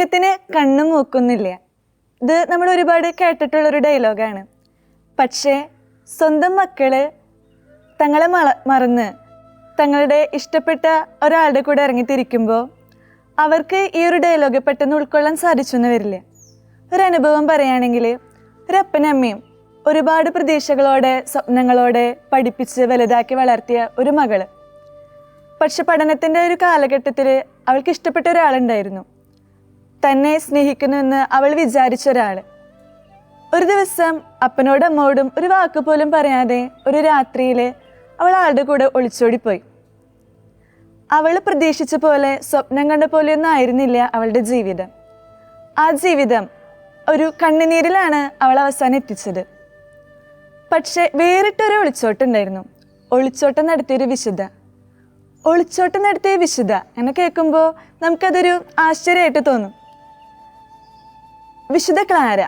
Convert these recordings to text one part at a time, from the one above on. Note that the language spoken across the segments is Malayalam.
ദൈവത്തിന് കണ്ണും മൂക്കൊന്നില്ല. ഇത് നമ്മൾ ഒരുപാട് കേട്ടിട്ടുള്ളൊരു ഡയലോഗാണ്. പക്ഷേ സ്വന്തം മക്കള് തങ്ങളെ മറന്ന് തങ്ങളുടെ ഇഷ്ടപ്പെട്ട ഒരാളുടെ കൂടെ ഇറങ്ങിത്തിരിക്കുമ്പോൾ അവർക്ക് ഈ ഒരു ഡയലോഗ് പെട്ടെന്ന് ഉൾക്കൊള്ളാൻ സാധിച്ചെന്ന് വരില്ല. ഒരനുഭവം പറയുകയാണെങ്കിൽ, ഒരപ്പനമ്മയും ഒരുപാട് പ്രതീക്ഷകളോടെ സ്വപ്നങ്ങളോടെ പഠിപ്പിച്ച് വലുതാക്കി വളർത്തിയ ഒരു മകള്. പക്ഷെ പഠനത്തിൻ്റെ ഒരു കാലഘട്ടത്തിൽ അവൾക്ക് ഇഷ്ടപ്പെട്ട ഒരാളുണ്ടായിരുന്നു, തന്നെ സ്നേഹിക്കുന്നുവെന്ന് അവൾ വിചാരിച്ച ഒരാൾ. ഒരു ദിവസം അപ്പനോടും അമ്മോടും ഒരു വാക്ക് പോലും പറയാതെ ഒരു രാത്രിയിൽ അവൾ ആളുടെ കൂടെ ഒളിച്ചോടിപ്പോയി. അവൾ പ്രതീക്ഷിച്ച പോലെ, സ്വപ്നം കണ്ട പോലെയൊന്നും ആയിരുന്നില്ല അവളുടെ ജീവിതം. ആ ജീവിതം ഒരു കണ്ണുനീരിലാണ് അവൾ അവസാനം എത്തിച്ചത്. പക്ഷെ വേറിട്ടൊരു ഒളിച്ചോട്ടുണ്ടായിരുന്നു. ഒളിച്ചോട്ടം നടത്തിയൊരു വിശുദ്ധ. ഒളിച്ചോട്ടം നടത്തിയ വിശുദ്ധ എന്ന് കേൾക്കുമ്പോൾ നമുക്കതൊരു ആശ്ചര്യമായിട്ട് തോന്നും. വിശുദ്ധ ക്ലാര,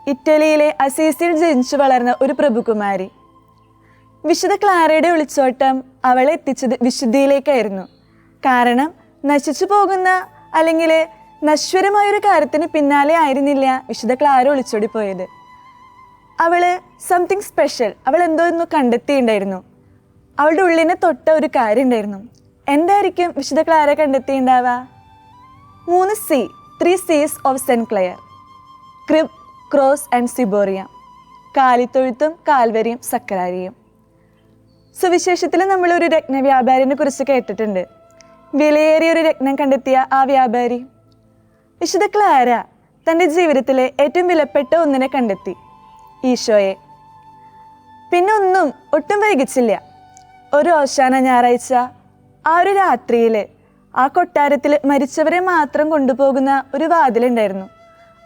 ഇറ്റലിയിലെ അസീസിയിൽ ജനിച്ചു വളർന്ന ഒരു പ്രഭുകുമാരി. വിശുദ്ധ ക്ലാരയുടെ ഒളിച്ചോട്ടം അവളെ എത്തിച്ചത് വിശുദ്ധിയിലേക്കായിരുന്നു. കാരണം നശിച്ചു പോകുന്ന അല്ലെങ്കിൽ നശ്വരമായൊരു കാര്യത്തിന് പിന്നാലെ ആയിരുന്നില്ല വിശുദ്ധ ക്ലാര ഒളിച്ചോടിപ്പോയത്. അവള് സംതിങ് സ്പെഷ്യൽ, അവൾ എന്തോ ഒന്ന് കണ്ടെത്തിയിട്ടുണ്ടായിരുന്നു. അവളുടെ ഉള്ളിനെ തൊട്ട ഒരു കാര്യം ഉണ്ടായിരുന്നു. എന്തായിരിക്കും വിശുദ്ധ ക്ലാര കണ്ടെത്തിയിട്ടുണ്ടാവുക? 3 C's of Saint Clare: crib, cross and ciboria. കാലിത്തൊഴുത്തും കാൽവരിയും സക്രാരിയും. സുവിശേഷത്തിൽ നമ്മളൊരു രത്നവ്യാപാരിനെ കുറിച്ച് കേട്ടിട്ടുണ്ട്. വിലയേറിയ ഒരു രത്നം കണ്ടെത്തിയ ആ വ്യാപാരി. വിശുദ്ധ ക്ലാര തൻ്റെ ജീവിതത്തിലെ ഏറ്റവും വിലപ്പെട്ട ഒന്നിനെ കണ്ടെത്തി, ഈശോയെ. പിന്നെ ഒട്ടും വൈകിച്ചില്ല. ഒരു ഓശാന ഞായറാഴ്ച ആ ഒരു രാത്രിയിൽ ആ കൊട്ടാരത്തിൽ മരിച്ചവരെ മാത്രം കൊണ്ടുപോകുന്ന ഒരു വാതിലുണ്ടായിരുന്നു.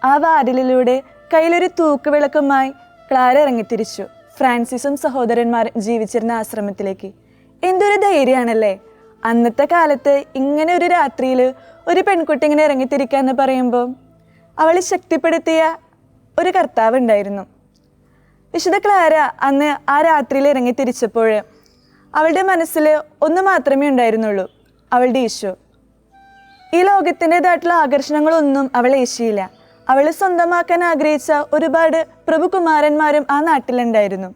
ആ വാതിലിലൂടെ കയ്യിലൊരു തൂക്കുവിളക്കുമായി ക്ലാര ഇറങ്ങിത്തിരിച്ചു ഫ്രാൻസിസും സഹോദരന്മാരും ജീവിച്ചിരുന്ന ആശ്രമത്തിലേക്ക്. എന്തൊരു ധൈര്യമാണല്ലേ! അന്നത്തെ കാലത്ത് ഇങ്ങനെ ഒരു രാത്രിയിൽ ഒരു പെൺകുട്ടി ഇങ്ങനെ ഇറങ്ങിത്തിരിക്കുക എന്ന് പറയുമ്പോൾ അവൾ ശക്തിപ്പെടുത്തിയ ഒരു കർത്താവ് ഉണ്ടായിരുന്നു. വിശുദ്ധ ക്ലാര അന്ന് ആ രാത്രിയിൽ ഇറങ്ങിത്തിരിച്ചപ്പോൾ അവളുടെ മനസ്സിൽ ഒന്ന് മാത്രമേ ഉണ്ടായിരുന്നുള്ളൂ, അവളുടെ ഈശോ. ഈ ലോകത്തിൻ്റെതായിട്ടുള്ള ആകർഷണങ്ങളൊന്നും അവളെ ഏശിയില്ല. അവൾ സ്വന്തമാക്കാൻ ആഗ്രഹിച്ച ഒരുപാട് പ്രഭുകുമാരന്മാരും ആ നാട്ടിലുണ്ടായിരുന്നു.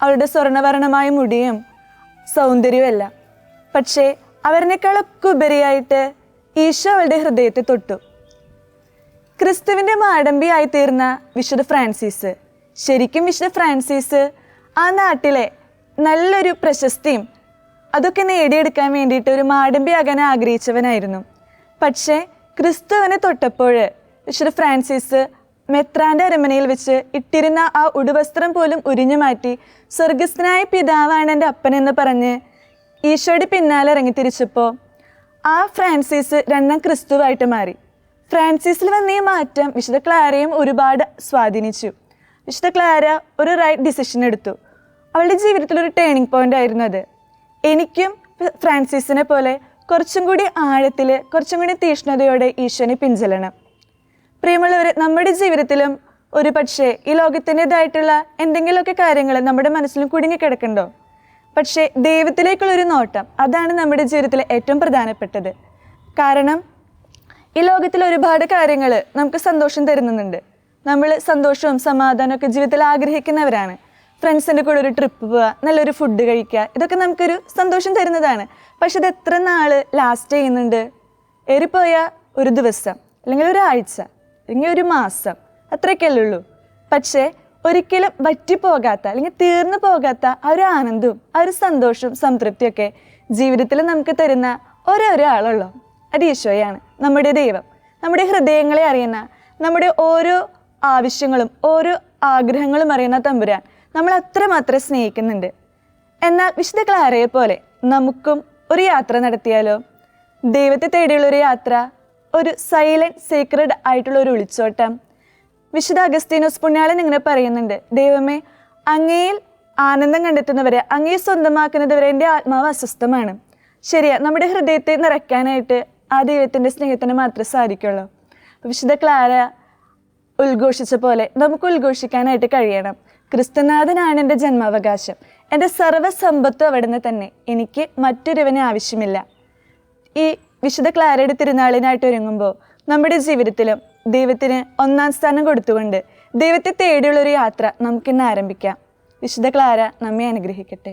അവളുടെ സ്വർണ്ണവർണ്ണമായ മുടിയും സൗന്ദര്യവും അല്ല. പക്ഷേ അവരിനേക്കാളൊക്കെ ഉപരിയായിട്ട് ഈശോ അവളുടെ ഹൃദയത്തെ തൊട്ടു. ക്രിസ്തുവിൻ്റെ മാടമ്പിയായി തീർന്ന വിശുദ്ധ ഫ്രാൻസിസ്. ശരിക്കും വിശുദ്ധ ഫ്രാൻസിസ് ആ നാട്ടിലെ നല്ലൊരു പ്രശസ്തിയും അതൊക്കെ നേടിയെടുക്കാൻ വേണ്ടിയിട്ട് ഒരു മാടമ്പിയാകാൻ ആഗ്രഹിച്ചവനായിരുന്നു. പക്ഷേ ക്രിസ്തുവിനെ തൊട്ടപ്പോൾ വിശുദ്ധ ഫ്രാൻസിസ് മെത്രാൻ്റെ അരമനയിൽ വെച്ച് ഇട്ടിരുന്ന ആ ഉടുവസ്ത്രം പോലും ഉരിഞ്ഞു മാറ്റി സ്വർഗസ്ഥനായ പിതാവാണ് എൻ്റെ അപ്പനെന്ന് പറഞ്ഞ് ഈശോയുടെ പിന്നാലെ ഇറങ്ങിത്തിരിച്ചപ്പോൾ ആ ഫ്രാൻസിസ് 2ാം ക്രിസ്തുവായിട്ട് മാറി. ഫ്രാൻസിസിൽ വന്ന ഈ മാറ്റം വിശുദ്ധ ക്ലാരയും ഒരുപാട് സ്വാധീനിച്ചു. വിശുദ്ധ ക്ലാര ഒരു റൈറ്റ് ഡിസിഷൻ എടുത്തു. അവളുടെ ജീവിതത്തിലൊരു ടേണിംഗ് പോയിന്റ് ആയിരുന്നു അത്. എനിക്കും ഫ്രാൻസിസിനെ പോലെ കുറച്ചും കൂടി ആഴത്തിൽ, കുറച്ചും കൂടി തീഷ്ണതയോടെ ഈശോനെ പിൻചെല്ലണം. പ്രിയമുള്ളവർ, നമ്മുടെ ജീവിതത്തിലും ഒരു പക്ഷേ ഈ ലോകത്തിൻ്റെതായിട്ടുള്ള എന്തെങ്കിലുമൊക്കെ കാര്യങ്ങൾ നമ്മുടെ മനസ്സിലും കുടുങ്ങിക്കിടക്കണ്ടോ? പക്ഷേ ദൈവത്തിലേക്കുള്ളൊരു നോട്ടം, അതാണ് നമ്മുടെ ജീവിതത്തിലെ ഏറ്റവും പ്രധാനപ്പെട്ടത്. കാരണം ഈ ലോകത്തിൽ ഒരുപാട് കാര്യങ്ങൾ നമുക്ക് സന്തോഷം തരുന്നുണ്ട്. നമ്മൾ സന്തോഷവും സമാധാനമൊക്കെ ജീവിതത്തിൽ ആഗ്രഹിക്കുന്നവരാണ്. ഫ്രണ്ട്സിൻ്റെ കൂടെ ഒരു ട്രിപ്പ് പോവുക, നല്ലൊരു ഫുഡ് കഴിക്കുക, ഇതൊക്കെ നമുക്കൊരു സന്തോഷം തരുന്നതാണ്. പക്ഷെ ഇത് എത്ര നാൾ ലാസ്റ്റ് ചെയ്യുന്നുണ്ട്? ഏറിപ്പോയ ഒരു ദിവസം, അല്ലെങ്കിൽ ഒരാഴ്ച, അല്ലെങ്കിൽ ഒരു മാസം, അത്രയൊക്കെയല്ലേ ഉള്ളൂ. പക്ഷേ ഒരിക്കലും വറ്റിപ്പോകാത്ത അല്ലെങ്കിൽ തീർന്നു പോകാത്ത ആ ഒരു ആനന്ദവും ആ ഒരു സന്തോഷവും സംതൃപ്തിയൊക്കെ ജീവിതത്തിൽ നമുക്ക് തരുന്ന ഓരോ ആളുള്ളൂ. അത് ഈശോയാണ്, നമ്മുടെ ദൈവം. നമ്മുടെ ഹൃദയങ്ങളെ അറിയുന്ന, നമ്മുടെ ഓരോ ആവശ്യങ്ങളും ഓരോ ആഗ്രഹങ്ങളും അറിയുന്ന തമ്പുരാൻ നമ്മൾ അത്രമാത്രം സ്നേഹിക്കുന്നുണ്ട്. എന്നാൽ വിശുദ്ധ ക്ലാരയെ പോലെ നമുക്കും ഒരു യാത്ര നടത്തിയാലോ? ദൈവത്തെ തേടിയുള്ളൊരു യാത്ര, ഒരു സൈലൻറ്റ് സീക്രഡ് ആയിട്ടുള്ള ഒരു ഒളിച്ചോട്ടം. വിശുദ്ധ അഗസ്തീനോസ് പുണ്യാളൻ ഇങ്ങനെ പറയുന്നുണ്ട്: ദൈവമേ, അങ്ങയിൽ ആനന്ദം കണ്ടെത്തുന്നവരെ, അങ്ങയെ സ്വന്തമാക്കുന്നതുവരെ എൻ്റെ ആത്മാവ് അസ്വസ്ഥമാണ്. ശരിയാ, നമ്മുടെ ഹൃദയത്തെ നിറയ്ക്കാനായിട്ട് ആ ദൈവത്തിൻ്റെ സ്നേഹത്തിന് മാത്രമേ സാധിക്കുള്ളൂ. വിശുദ്ധ ക്ലാര ഉദ്ഘോഷിച്ച പോലെ നമുക്ക് ഉദ്ഘോഷിക്കാനായിട്ട് കഴിയണം. ക്രിസ്തുനാഥനാണ് എൻ്റെ ജന്മാവകാശം, എൻ്റെ സർവ്വസമ്പത്തും അവിടുന്ന് തന്നെ, എനിക്ക് മറ്റൊരുവനെ ആവശ്യമില്ല. ഈ വിശുദ്ധ ക്ലാരയുടെ തിരുനാളിനായിട്ട് ഒരുങ്ങുമ്പോൾ നമ്മുടെ ജീവിതത്തിലും ദൈവത്തിന് ഒന്നാം സ്ഥാനം കൊടുത്തുകൊണ്ട് ദൈവത്തെ തേടിയുള്ളൊരു യാത്ര നമുക്കിന്ന് ആരംഭിക്കാം. വിശുദ്ധ ക്ലാര നമ്മെ അനുഗ്രഹിക്കട്ടെ.